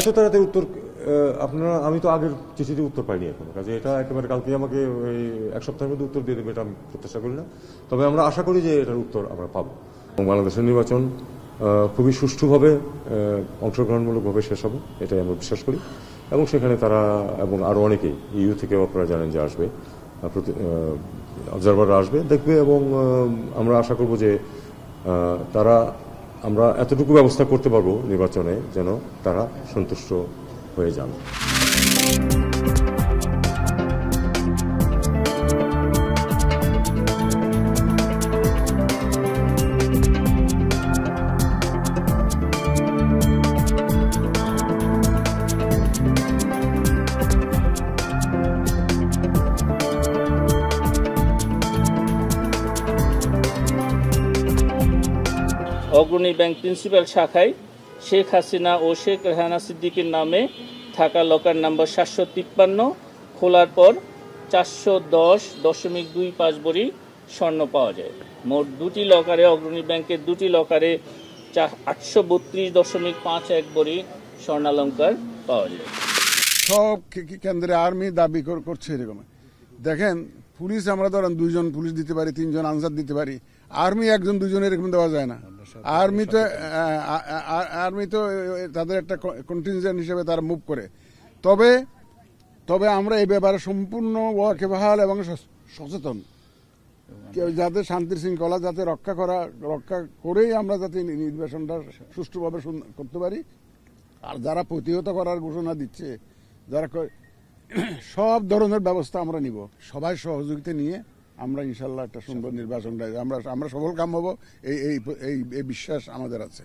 এত তাড়াতাড়ি উত্তর আপনারা, আমি তো আগের চিঠিতে উত্তর পাইনি এখনো, কাজে এটা একেবারে কালকে আমাকে ওই এক সপ্তাহের মধ্যে উত্তর দিয়ে দেবে এটা আমি প্রত্যাশা করি না, তবে আমরা আশা করি যে এটার উত্তর আমরা পাবো। এবং বাংলাদেশের নির্বাচন খুবই সুষ্ঠুভাবে অংশগ্রহণমূলকভাবে শেষ হবে, এটাই আমরা বিশ্বাস করি। এবং সেখানে তারা এবং আরও অনেকেই ইউ থেকেও আপনারা জানেন যে আসবে, অবজারভাররা আসবে, দেখবে, এবং আমরা আশা করব যে তারা, আমরা এতটুকু ব্যবস্থা করতে পারবো নির্বাচনে যেন তারা সন্তুষ্ট হয়ে যান। অগ্রণী ব্যাংক প্রিন্সিপাল শাখায় শেখ হাসিনা ও শেখ রেহানা সিদ্দিকীর নামে থাকা লকার নাম্বার 753 খোলার পর 410.25 ভরি স্বর্ণ পাওয়া যায়। মোট দুটি লকারে, অগ্রণী ব্যাংকের দুটি লকারে 832.51 ভরি স্বর্ণালঙ্কার পাওয়া যায়। সব কেন্দ্রে আর্মি দাবি করছে এরকম। দেখেন, পুলিশ আমরা ধরেন 2 জন পুলিশ দিতে পারি, 3 জন আনসার দিতে পারি, আর্মি 1 জন 2 জন এরকম দেওয়া যায় না। আর্মি তো তাদের একটা কন্টিনজেন্ট হিসেবে তারা মুভ করে। তবে আমরা এই ব্যাপারে সম্পূর্ণ ওয়াকিবহাল এবং সচেতন, যাতে শান্তি শৃঙ্খলা যাতে রক্ষা করেই আমরা যাতে নির্বাচনটা সুষ্ঠুভাবে করতে পারি। আর যারা প্রতিহত করার ঘোষণা দিচ্ছে, যারা সব ধরনের ব্যবস্থা আমরা নিব, সবাই সহযোগিতা নিয়ে আমরা ইনশাল্লাহ একটা সুন্দর নির্বাচনটা আমরা সফল কাম হব, এই বিশ্বাস আমাদের আছে।